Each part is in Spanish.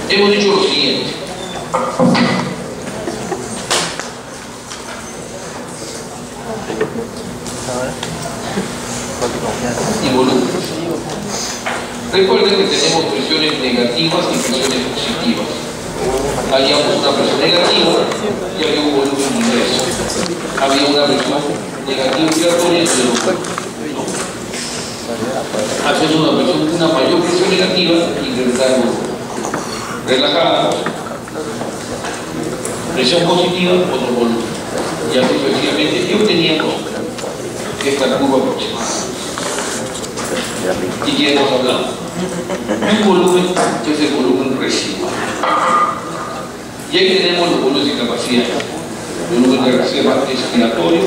hemos dicho lo siguiente. Y volumen. Recuerden que tenemos presiones negativas y presiones positivas. Habíamos una presión negativa y había un volumen de ingreso. Había una presión negativa giratoria y el volumen. Hacemos una mayor presión negativa y ingresar el volumen. Relajamos. Presión positiva, otro volumen. Y así sucesivamente. Y obteníamos esta curva aproximada. ¿Y qué hemos hablado? Un volumen que es el volumen residual. Y ahí tenemos los volúmenes de capacidad. Volumen de reserva expiratorio,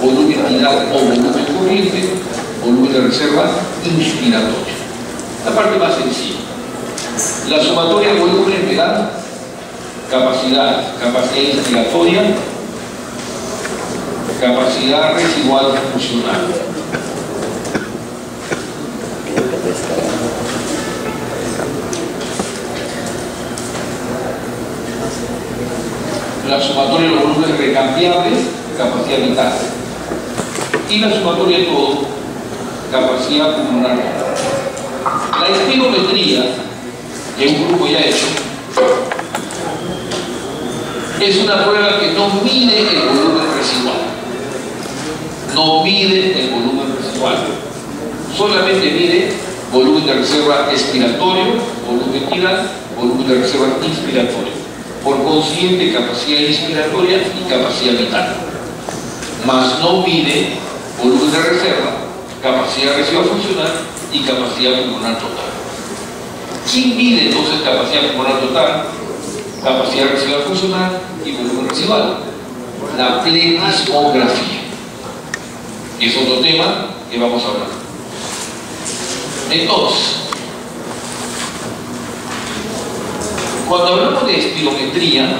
volumen final o volumen corriente, volumen de reserva inspiratorio. La parte más sencilla. La sumatoria de volúmenes me da capacidad inspiratoria, capacidad residual funcional. La sumatoria de los volúmenes recambiables, capacidad vital. Y la sumatoria de todo, capacidad pulmonar. La espirometría, que un grupo ya ha hecho, es una prueba que no mide el volumen residual. No mide el volumen residual. Solamente mide volumen de reserva expiratorio, volumen final, volumen de reserva inspiratorio. Por consiguiente, capacidad inspiratoria y capacidad vital. Más no mide volumen de reserva, capacidad residual funcional y capacidad pulmonar total. ¿Quién mide entonces capacidad pulmonar total, capacidad residual funcional y volumen residual? La pletismografía. Es otro tema que vamos a hablar. Entonces, cuando hablamos de espirometría,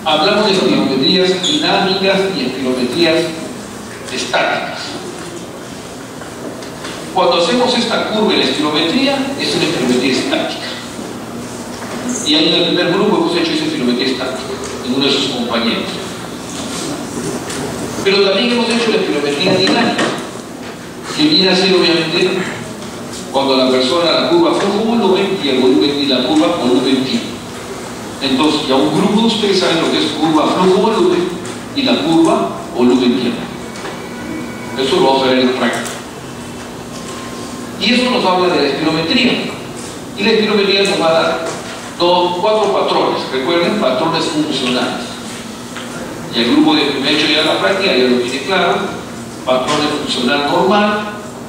hablamos de espirometrías dinámicas y espirometrías estáticas. Cuando hacemos esta curva en la espirometría, es una espirometría estática. Y ahí en el primer grupo hemos hecho esa espirometría estática, en uno de sus compañeros. Pero también hemos hecho la espirometría dinámica, que viene a ser obviamente cuando la persona, la curva flujo-volumen y el volumen y la curva volumen-tiempo. Entonces, ya un grupo de ustedes saben lo que es curva flujo-volumen y la curva volumen-tiempo. Eso lo vamos a ver en la práctica. Y eso nos habla de la espirometría. Y la espirometría nos va a dar cuatro patrones. Recuerden, patrones funcionales. Y el grupo de que me ha hecho ya la práctica ya lo tiene claro. Patrón funcional normal,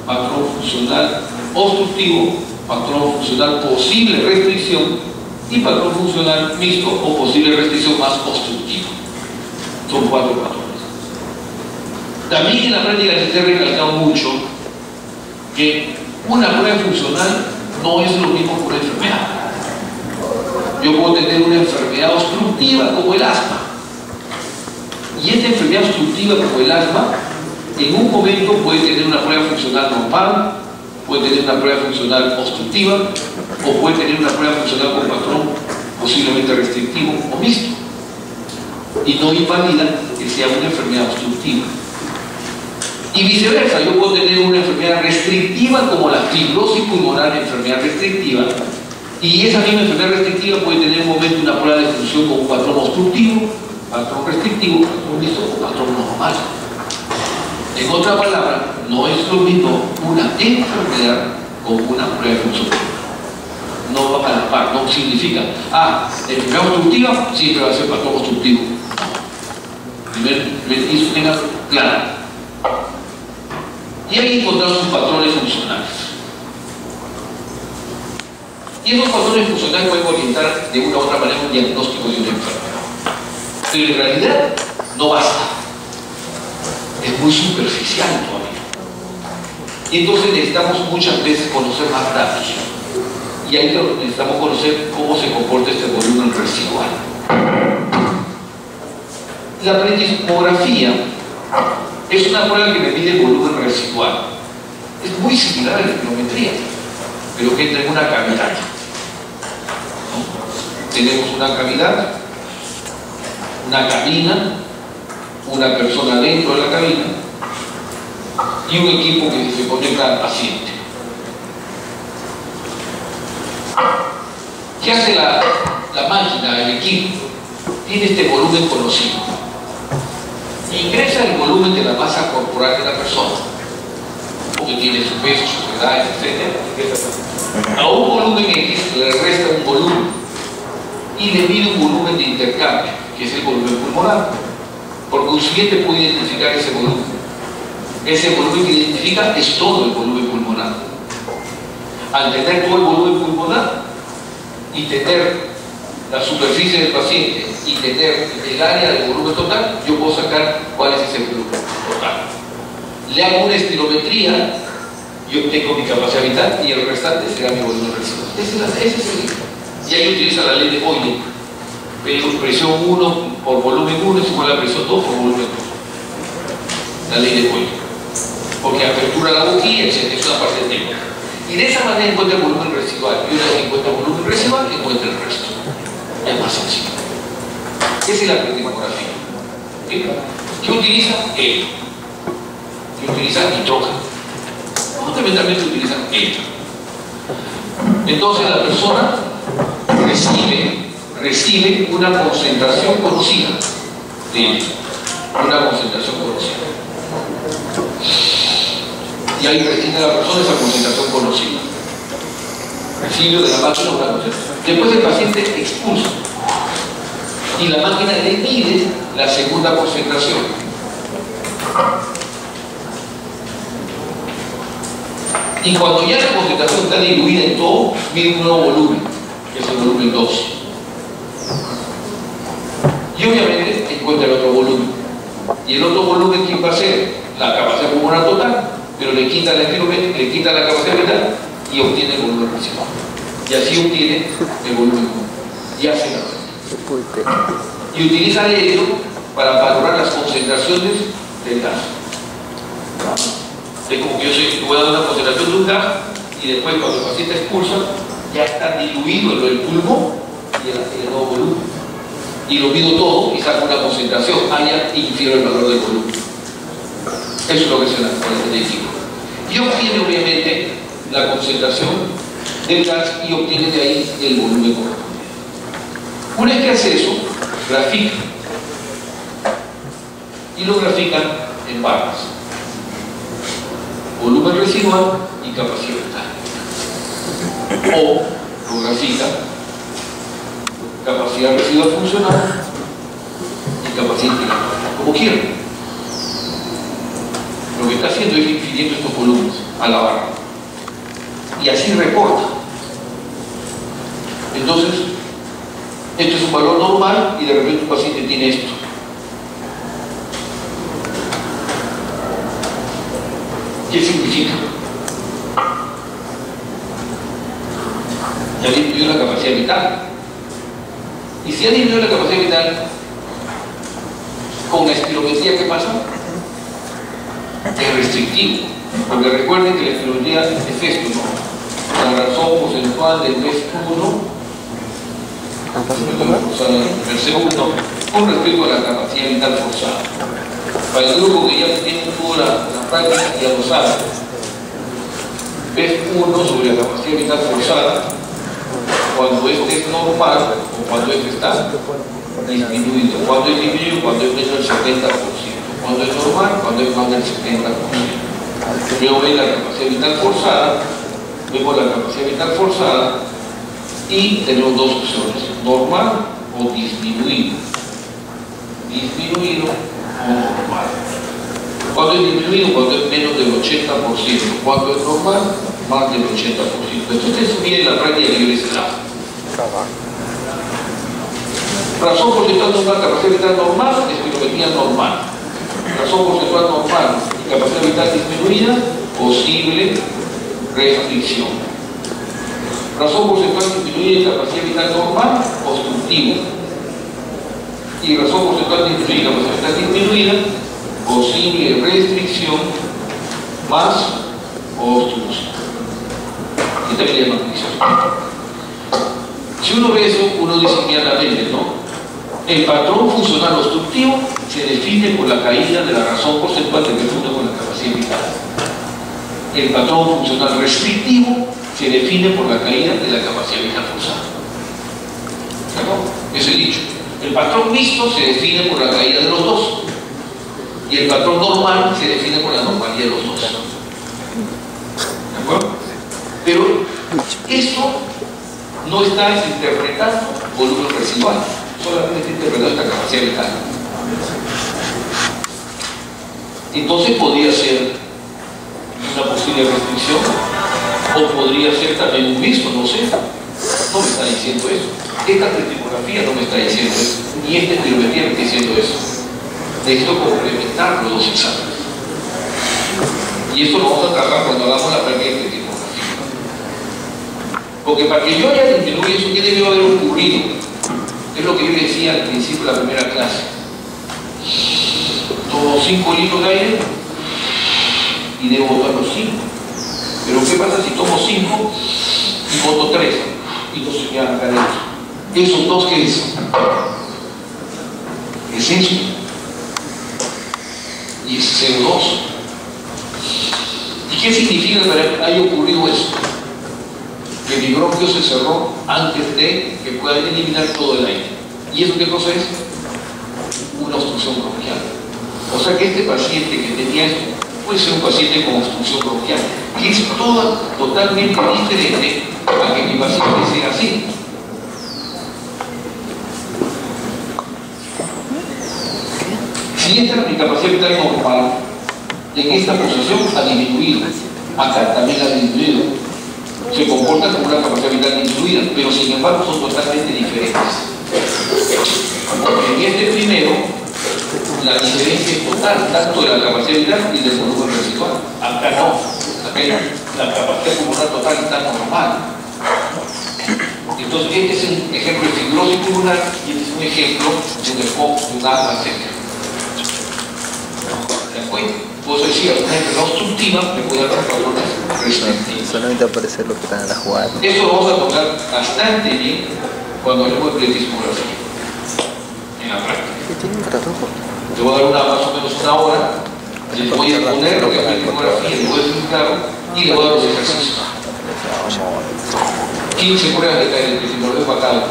patrón funcional obstructivo, patrón funcional posible restricción y patrón funcional mixto o posible restricción más obstructivo. Son cuatro patrones. También en la práctica se ha recalcado mucho que una prueba funcional no es lo mismo que una enfermedad. Yo puedo tener una enfermedad obstructiva como el asma. Y esta enfermedad obstructiva como el asma, en un momento puede tener una prueba funcional normal, puede tener una prueba funcional obstructiva, o puede tener una prueba funcional con patrón posiblemente restrictivo o mixto. Y no invalida que sea una enfermedad obstructiva. Y viceversa, yo puedo tener una enfermedad restrictiva como la fibrosis pulmonar, enfermedad restrictiva, y esa misma enfermedad restrictiva puede tener en un momento una prueba de función con un patrón obstructivo, patrón restrictivo, patrón mixto o patrón normal. En otra palabra, no es lo mismo una enfermedad con una prueba de función. No va a la par, no significa, enfermedad obstructiva siempre va a ser patrón obstructivo. Primero, eso tenga claro. Y ahí encontramos patrones funcionales. Y esos patrones funcionales pueden orientar de una u otra manera un diagnóstico de una enfermedad. Pero en realidad no basta. Es muy superficial todavía. Y entonces necesitamos muchas veces conocer más datos. Y ahí necesitamos conocer cómo se comporta este volumen residual. La pletismografía es una prueba que me mide el volumen residual. Es muy similar a la espirometría, pero que entra en una cavidad. tenemos una cavidad, una cabina, una persona dentro de la cabina y un equipo que se conecta al paciente. ¿Qué hace la máquina, el equipo? Tiene este volumen conocido. Ingresa el volumen de la masa corporal de la persona, porque tiene su peso, su edad, etc. A un volumen X le resta un volumen y le mide un volumen de intercambio, que es el volumen pulmonar, porque un siguiente puede identificar ese volumen. Ese volumen que identifica es todo el volumen pulmonar. Al tener todo el volumen pulmonar y tener la superficie del paciente y tener el área del volumen total, yo puedo sacar cuál es ese volumen total. Le hago una estilometría, yo tengo mi capacidad vital y el restante será mi volumen residual. Ese es el. Y ahí utiliza la ley de Boyle. Presión 1 por volumen 1 es igual a presión 2 por volumen 2. La ley de Boyle. Porque apertura la boquilla, etc. Es una parte del tiempo. Y de esa manera encuentra el volumen residual. Y una vez que encuentra el volumen residual, encuentra el resto. Es más sencillo. Esa es la plastigrafía. ¿Qué utiliza? ¿Qué utiliza? Nitrógeno. Fundamentalmente utilizan helio. Entonces la persona recibe una concentración conocida de helio. Una concentración conocida. Y ahí retiene la persona esa concentración conocida. Recibe de la máquina una concentración. Después el paciente expulsa y la máquina le mide la segunda concentración. Y cuando ya la concentración está diluida en todo, mide un nuevo volumen, que es el volumen 2. Y obviamente encuentra el otro volumen. Y el otro volumen, ¿quién va a ser? La capacidad pulmonar total, pero le quita la estilometría, le quita la capacidad vital y obtiene el volumen residual. Y así obtiene el volumen común. Y hace la receta. Y utiliza el helio para valorar las concentraciones del gas. Es como que yo voy a dar una concentración de un gas y después cuando el paciente expulsa ya está diluido en el pulmón y el nuevo volumen. Y lo mido todo y saco una concentración, ya infiero el valor del volumen. Eso es lo que se hace equipo. Y obtiene obviamente la concentración del gas y obtiene de ahí el volumen correspondiente. Una vez que hace eso, grafica. Y lo grafican en barras. Volumen residual y capacidad vital. O lo grafican capacidad residual funcional y capacidad integral, como quieran. Lo que está haciendo es infiriendo estos volúmenes a la barra. Y así reporta. Entonces, esto es un valor normal y de repente un paciente tiene esto. ¿Qué significa? Ya disminuyó la capacidad vital. Y si ha disminuido la capacidad vital, con la estilometría, ¿qué pasa? Es restrictivo. Porque recuerden que la estilometría es esto, ¿no? La razón porcentual del BES1 el segundo con respecto a la capacidad vital forzada. Para el grupo que ya tiene toda la práctica ya lo sabe. BES1 sobre la capacidad vital forzada, cuando este es normal o cuando este está disminuido. Cuando es disminuido, cuando es menos del 70%. Cuando es normal, cuando es más del 70%. Luego ven la capacidad vital forzada, vemos la capacidad vital forzada y tenemos dos opciones, normal o disminuido. Disminuido o normal. Cuando es disminuido, cuando es menos del 80%. Cuando es normal, más del 80%. Entonces eso viene en la práctica que yo les he dado. Razón porcentual normal, capacidad vital normal, espirometría normal. Razón porcentual normal y capacidad vital disminuida, posible restricción. Razón porcentual disminuida y capacidad vital normal, obstructivo. Y razón porcentual disminuida y capacidad vital disminuida, posible restricción más obstrucción. Y también le llaman Si uno ve eso, uno dice inmediatamente, ¿no? El patrón funcional obstructivo se define por la caída de la razón porcentual de perfecto con la capacidad vital. El patrón funcional restrictivo se define por la caída de la capacidad vital forzada. ¿No? Eso he dicho. El patrón mixto se define por la caída de los dos. Y el patrón normal se define por la normalidad de los dos. ¿De acuerdo? Pero esto no está interpretando volumen residual, solamente está interpretando esta capacidad vital. Entonces podría ser una posible restricción, o podría ser también un mixto, no sé. No me está diciendo eso. Esta testimonografía no me está diciendo eso, ni esta espirometría me está diciendo eso. Necesito complementar los dos exámenes. Y esto lo vamos a tratar cuando hagamos la práctica de testimonografía. Porque para que yo haya disminuido eso, ¿qué debió haber ocurrido? Es lo que yo decía al principio de la primera clase. Tomo 5 litros de aire y debo botar los 5. Pero ¿qué pasa si tomo 5 y boto 3? Y no se quedan acá adentro. ¿Esos dos qué es? Es eso. Y es CO2. ¿Y qué significa que haya ocurrido eso? Que mi bronquio se cerró antes de que pueda eliminar todo el aire. ¿Y eso qué cosa es? Una obstrucción bronquial. O sea que este paciente que tenía esto puede ser un paciente con obstrucción bronquial, que es totalmente diferente a que mi paciente sea así. Si esta es mi capacidad vital normal, en esta posición ha disminuido, acá también ha disminuido, se comporta como una capacidad vital disminuida, pero sin embargo son totalmente diferentes. Porque en este primero, la diferencia es total, tanto de la capacidad vital y del volumen residual. Acá no, acá la capacidad pulmonar total está normal. Entonces este es un ejemplo de fibrosis pulmonar y este es un ejemplo de un EPOC, de un asma seca. ¿De acuerdo? Puedo decir, una enfermedad obstructiva me puede dar patrones restrictivos. Solamente aparece lo que están en la jugada. Esto lo vamos a tocar bastante bien cuando hablemos de pletismografía en la práctica. Te voy a dar más o menos una hora, les voy a poner lo que es pletismografía, les voy a explicar y les voy a dar los ejercicios. 15 pruebas de caer de pletismografía para cada uno.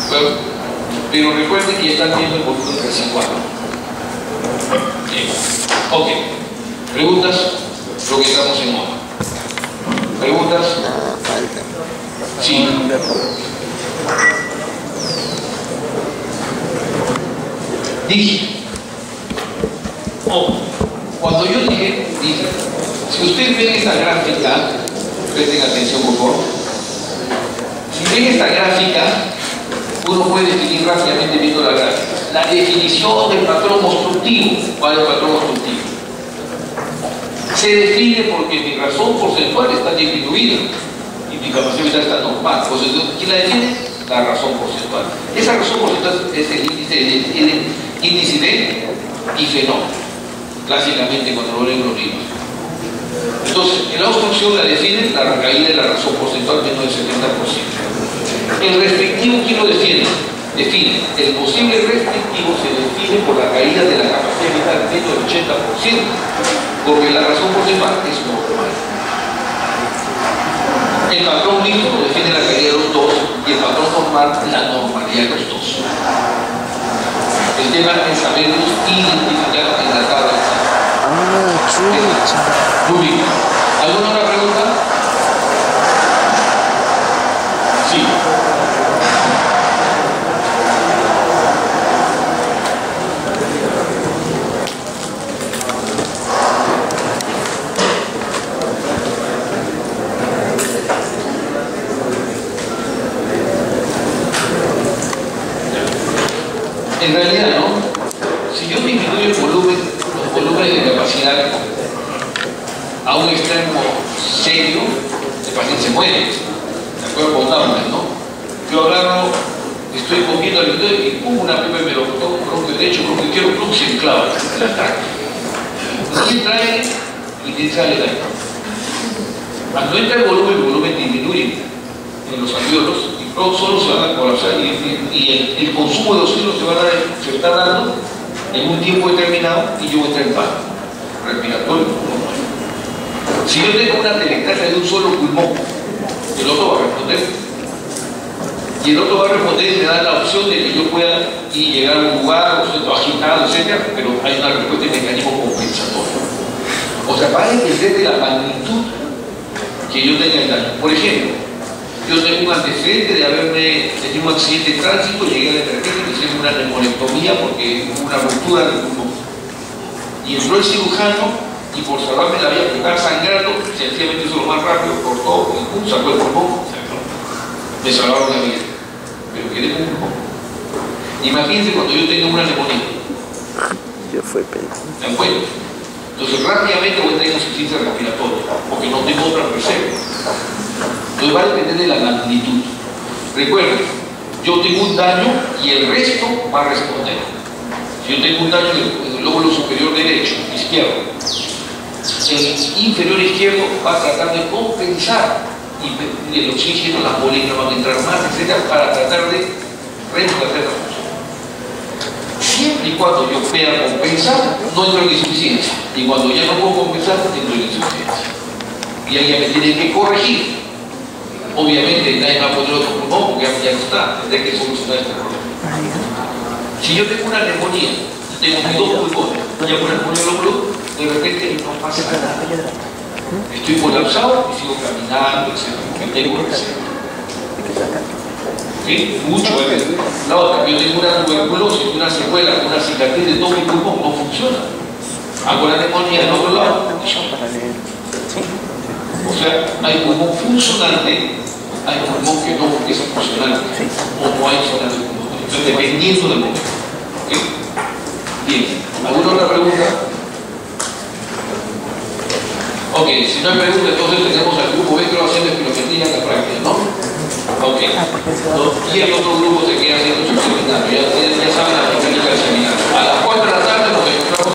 Bueno, pero recuerden que ya están viendo el volumen residual. Bien. Ok. ¿Preguntas? Lo que estamos en moda. ¿Preguntas? Sí. Dije. Cuando yo dije, si ustedes ven esta gráfica, presten atención por favor. Si ven esta gráfica, uno puede definir rápidamente viendo la gráfica. La definición del patrón obstructivo. ¿Cuál es el patrón obstructivo? Se define porque mi razón porcentual está disminuida y mi capacidad vital está normal. Pues, ¿quién la define? La razón porcentual. Esa razón porcentual es el índice de difenol, clásicamente cuando lo leen los libros. Entonces, en la obstrucción la define la recaída de la razón porcentual menos del 70%. El restrictivo, ¿quién lo define? Define. El posible restrictivo se define por la caída de la capacidad vital menos del 80%, porque la razón porcentual es normal. El patrón mixto lo define la caída de los dos y el patrón normal la normalidad de los dos. El tema es saberlos identificar en la tabla. Muy bien. ¿Alguna otra pregunta? Sí. En realidad, ¿no? Si yo disminuyo el volumen, los volúmenes de capacidad a un extremo serio, el paciente se muere. ¿De acuerdo? Contándome, ¿no? Yo agarro, estoy comiendo al y pongo una pipa y me lo toco, bronco derecho, bronco izquierdo, bronco se enclava, la trae. No entra aire y te sale el aire. Cuando entra el volumen disminuye. en los alveolos, y solo se van a colapsar, y el consumo de oxígeno se está dando en un tiempo determinado y yo voy a estar en paro respiratorio. Si yo tengo una atelectasia de un solo pulmón, el otro va a responder. Y el otro va a responder y me da la opción de que yo pueda llegar a un lugar, agitado, etc. Pero hay una respuesta de mecanismo compensatorio. O sea, para entender de la magnitud que yo tenga el daño. Por ejemplo, yo tengo un antecedente de haberme tenido un accidente de tránsito, llegué a la emergencia, me hicieron una neumonectomía porque hubo una ruptura del pulmón. Y entró el cirujano y por salvarme la vida, porque estaba sangrando, sencillamente hizo lo más rápido, cortó, sacó el pulmón, me salvaron la vida. Pero quedé con un pulmón. Imagínense cuando yo tenga una neumonía. Yo fui pedido. ¿De acuerdo? Entonces rápidamente voy a tener insuficiencia respiratoria, porque no tengo otra reserva. Entonces va a depender de la magnitud. Recuerden, yo tengo un daño y el resto va a responder. Si yo tengo un daño en el lóbulo superior derecho, izquierdo, el inferior izquierdo va a tratar de compensar y el oxígeno, las moléculas van a entrar más, etc., para tratar de reemplazar la función. Siempre y cuando yo pueda compensar, no entro en insuficiencia. Y cuando ya no puedo compensar, entro en insuficiencia. Y ahí ya me tienen que corregir. Obviamente nadie va a poner otro pulmón porque ya no está, tendré que solucionar este problema. Si yo tengo una neumonía, tengo mis dos pulmones, ya con el pulmón, de repente no pasa nada. Estoy colapsado y sigo caminando, etc. Me tengo reserva. ¿Sí? Mucho veces. La otra, yo tengo una tuberculosis, una secuela, una cicatriz de todo mi pulmón, no funciona. Hago la neumonía del otro lado. O sea, hay pulmón funcionante, hay pulmón que no es funcionante, o no hay zona de pulmón. Entonces, dependiendo del momento. ¿Okay? Bien, ¿alguna otra pregunta? Ok, si no hay pregunta, entonces tenemos al grupo B que va haciendo espirometría en la práctica, ¿no? Ok. Y el otro grupo se queda haciendo su seminario. Ya saben la mecánica del seminario. A las 4 de la tarde nos encontramos.